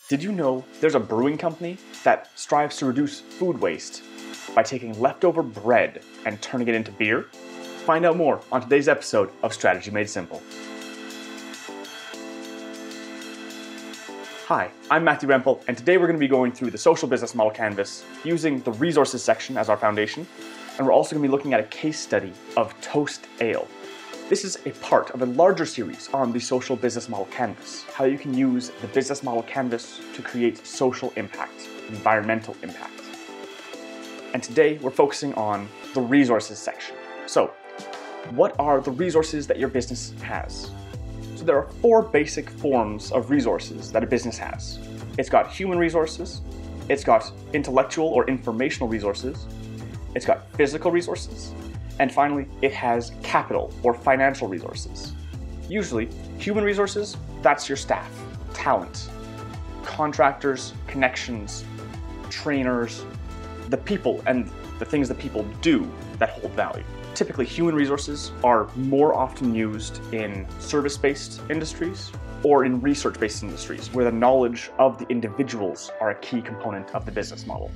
Did you know there's a brewing company that strives to reduce food waste by taking leftover bread and turning it into beer? Find out more on today's episode of Strategy Made Simple. Hi, I'm Matthew Rempel, and today we're going to be going through the social business model canvas using the resources section as our foundation, and we're also going to be looking at a case study of Toast Ale. This is a part of a larger series on the social business model canvas, how you can use the business model canvas to create social impact, environmental impact. And today we're focusing on the resources section. So, what are the resources that your business has? So there are 4 basic forms of resources that a business has. It's got human resources, it's got intellectual or informational resources, it's got physical resources, and finally, it has capital or financial resources. Usually, human resources, that's your staff, talent, contractors, connections, trainers, the people and the things that people do that hold value. Typically, human resources are more often used in service-based industries or in research-based industries where the knowledge of the individuals are a key component of the business model.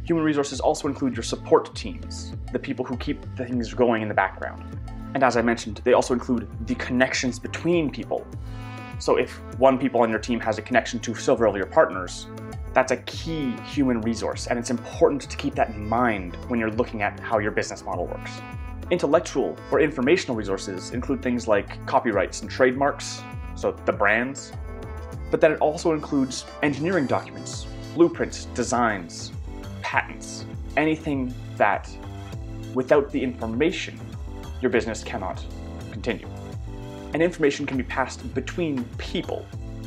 Human resources also include your support teams, the people who keep things going in the background. And as I mentioned, they also include the connections between people. So if one people on your team has a connection to several of your partners, that's a key human resource, and it's important to keep that in mind when you're looking at how your business model works. Intellectual or informational resources include things like copyrights and trademarks, so the brands, but then it also includes engineering documents, blueprints, designs, patents, anything that without the information, your business cannot continue. And information can be passed between people,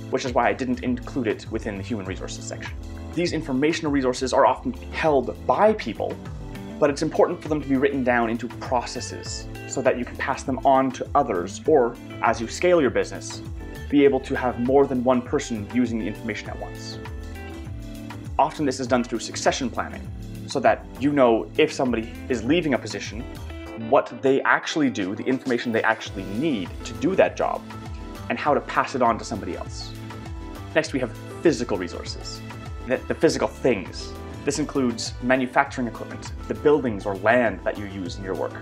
which is why I didn't include it within the human resources section. These informational resources are often held by people, but it's important for them to be written down into processes so that you can pass them on to others, or as you scale your business, be able to have more than one person using the information at once. Often this is done through succession planning, so that you know if somebody is leaving a position, what they actually do, the information they actually need to do that job, and how to pass it on to somebody else. Next, we have physical resources, the physical things. This includes manufacturing equipment, the buildings or land that you use in your work,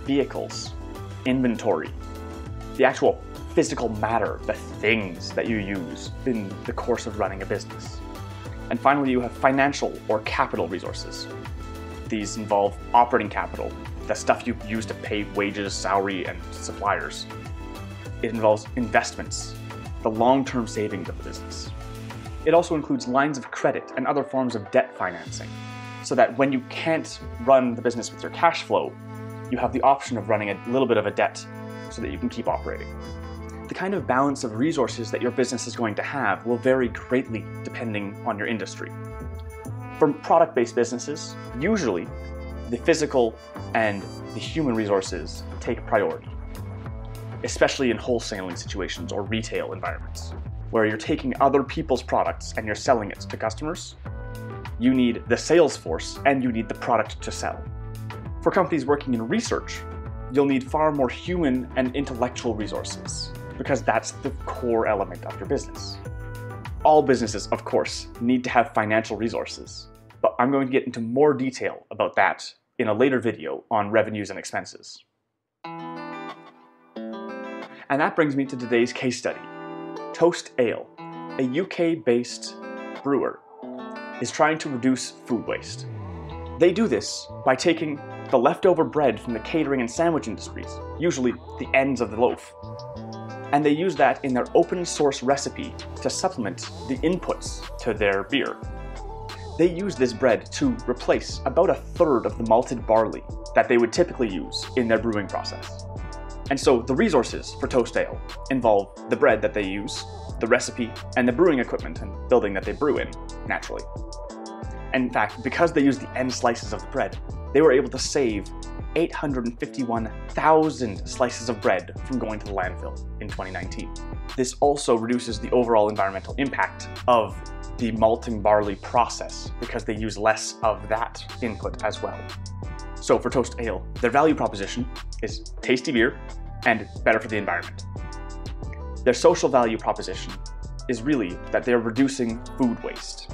vehicles, inventory, the actual physical matter, the things that you use in the course of running a business. And finally, you have financial or capital resources. These involve operating capital, the stuff you use to pay wages, salary, and suppliers. It involves investments, the long-term savings of the business. It also includes lines of credit and other forms of debt financing, so that when you can't run the business with your cash flow, you have the option of running a little bit of a debt so that you can keep operating. The kind of balance of resources that your business is going to have will vary greatly depending on your industry. For product-based businesses, usually the physical and the human resources take priority, especially in wholesaling situations or retail environments, where you're taking other people's products and you're selling it to customers. You need the sales force and you need the product to sell. For companies working in research, you'll need far more human and intellectual resources, because that's the core element of your business. All businesses, of course, need to have financial resources, but I'm going to get into more detail about that in a later video on revenues and expenses. And that brings me to today's case study. Toast Ale, a UK-based brewer, is trying to reduce food waste. They do this by taking the leftover bread from the catering and sandwich industries, usually the ends of the loaf, and they use that in their open source recipe to supplement the inputs to their beer. They use this bread to replace about 1/3 of the malted barley that they would typically use in their brewing process. And so the resources for Toast Ale involve the bread that they use, the recipe, and the brewing equipment and building that they brew in, naturally. And in fact, because they use the end slices of the bread, they were able to save 851,000 slices of bread from going to the landfill in 2019. This also reduces the overall environmental impact of the malting barley process because they use less of that input as well. So for Toast Ale, their value proposition is tasty beer and better for the environment. Their social value proposition is really that they're reducing food waste.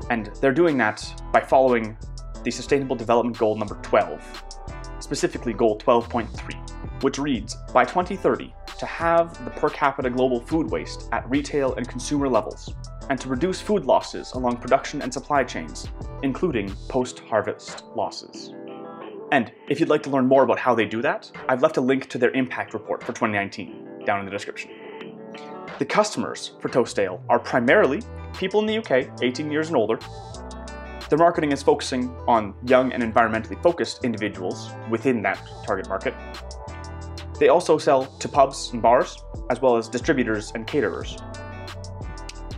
And they're doing that by following the Sustainable Development Goal number 12, specifically Goal 12.3, which reads, by 2030, to have the per capita global food waste at retail and consumer levels, and to reduce food losses along production and supply chains, including post-harvest losses. And if you'd like to learn more about how they do that, I've left a link to their impact report for 2019 down in the description. The customers for Toast Ale are primarily people in the UK, 18 years and older. Their marketing is focusing on young and environmentally focused individuals within that target market. They also sell to pubs and bars, as well as distributors and caterers.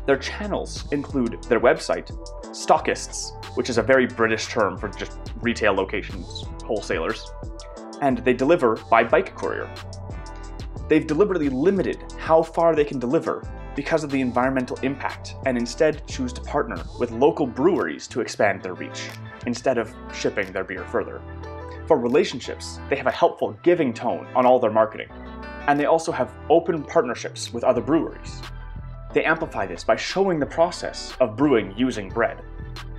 Their channels include their website, stockists, which is a very British term for just retail locations, wholesalers, and they deliver by bike courier. They've deliberately limited how far they can deliver because of the environmental impact, and instead choose to partner with local breweries to expand their reach, instead of shipping their beer further. For relationships, they have a helpful giving tone on all their marketing, and they also have open partnerships with other breweries. They amplify this by showing the process of brewing using bread.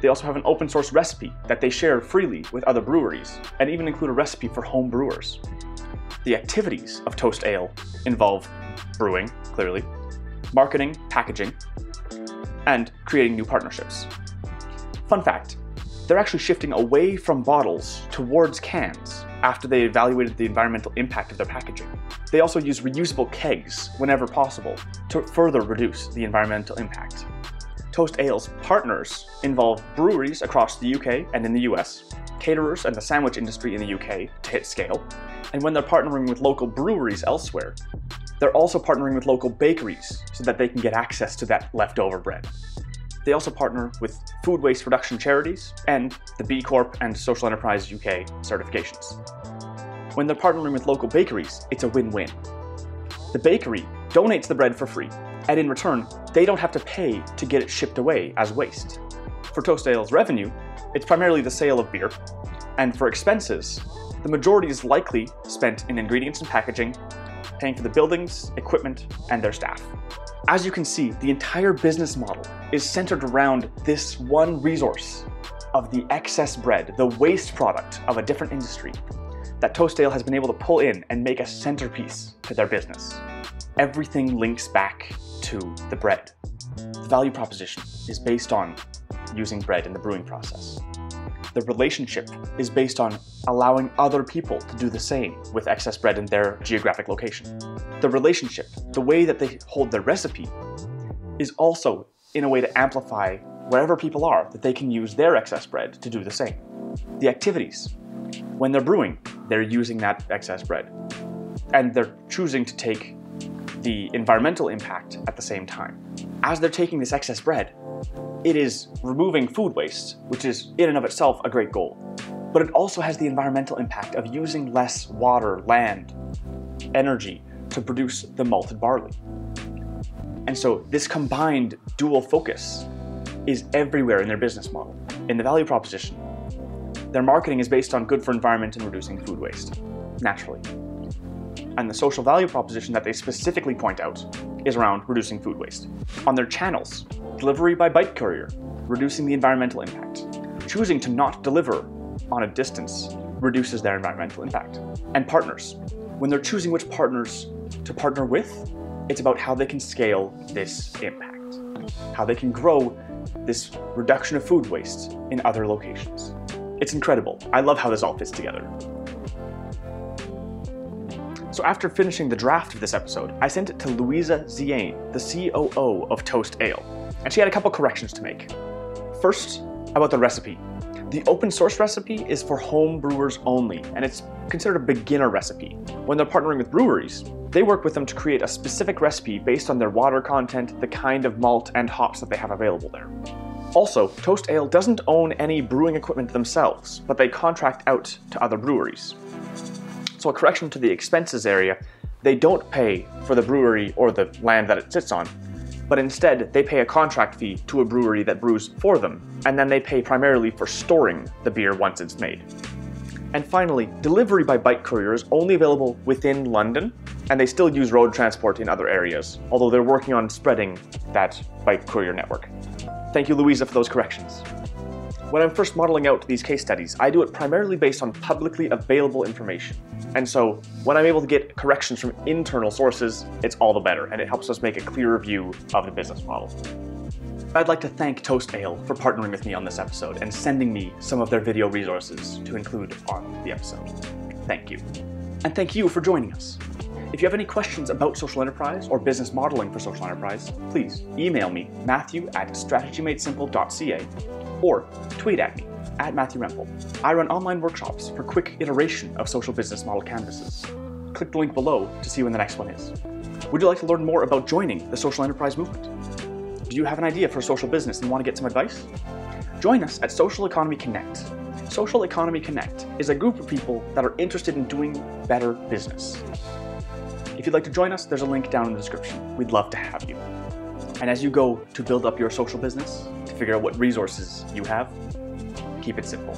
They also have an open source recipe that they share freely with other breweries, and even include a recipe for home brewers. The activities of Toast Ale involve brewing, clearly, marketing, packaging, and creating new partnerships. Fun fact, they're actually shifting away from bottles towards cans after they evaluated the environmental impact of their packaging. They also use reusable kegs whenever possible to further reduce the environmental impact. Toast Ale's partners involve breweries across the UK and in the US, caterers and the sandwich industry in the UK to hit scale, and when they're partnering with local breweries elsewhere, they're also partnering with local bakeries so that they can get access to that leftover bread. They also partner with food waste reduction charities and the B Corp and Social Enterprise UK certifications. When they're partnering with local bakeries, it's a win-win. The bakery donates the bread for free, and in return, they don't have to pay to get it shipped away as waste. For Toast Ale's revenue, it's primarily the sale of beer, and for expenses, the majority is likely spent in ingredients and packaging, paying for the buildings, equipment, and their staff. As you can see, the entire business model is centered around this one resource of the excess bread, the waste product of a different industry, that Toast Ale has been able to pull in and make a centerpiece to their business. Everything links back to the bread. The value proposition is based on using bread in the brewing process. The relationship is based on allowing other people to do the same with excess bread in their geographic location. The relationship, the way that they hold their recipe, is also in a way to amplify wherever people are, that they can use their excess bread to do the same. The activities, when they're brewing, they're using that excess bread, and they're choosing to take the environmental impact at the same time. As they're taking this excess bread, it is removing food waste, which is in and of itself a great goal. But it also has the environmental impact of using less water, land, energy to produce the malted barley. And so this combined dual focus is everywhere in their business model. In the value proposition, their marketing is based on good for environment and reducing food waste, naturally. And the social value proposition that they specifically point out is around reducing food waste. On their channels, delivery by bike courier, reducing the environmental impact. Choosing to not deliver on a distance reduces their environmental impact. And partners. When they're choosing which partners to partner with, it's about how they can scale this impact, how they can grow this reduction of food waste in other locations. It's incredible. I love how this all fits together. So after finishing the draft of this episode, I sent it to Louisa Ziane, the COO of Toast Ale, and she had a couple corrections to make. First, about the recipe. The open source recipe is for home brewers only, and it's considered a beginner recipe. When they're partnering with breweries, they work with them to create a specific recipe based on their water content, the kind of malt and hops that they have available there. Also, Toast Ale doesn't own any brewing equipment themselves, but they contract out to other breweries. So a correction to the expenses area, they don't pay for the brewery or the land that it sits on, but instead they pay a contract fee to a brewery that brews for them, and then they pay primarily for storing the beer once it's made. And finally, delivery by bike courier is only available within London, and they still use road transport in other areas, although they're working on spreading that bike courier network. Thank you, Louisa, for those corrections. When I'm first modeling out these case studies, I do it primarily based on publicly available information. And so when I'm able to get corrections from internal sources, it's all the better, and it helps us make a clearer view of the business model. I'd like to thank Toast Ale for partnering with me on this episode and sending me some of their video resources to include on the episode. Thank you. And thank you for joining us. If you have any questions about social enterprise or business modeling for social enterprise, please email me, matthew@strategymadesimple.ca, or tweet at me, @MatthewRempel. I run online workshops for quick iteration of social business model canvases. Click the link below to see when the next one is. Would you like to learn more about joining the social enterprise movement? Do you have an idea for social business and want to get some advice? Join us at Social Economy Connect. Social Economy Connect is a group of people that are interested in doing better business. If you'd like to join us, there's a link down in the description. We'd love to have you. And as you go to build up your social business, to figure out what resources you have, keep it simple.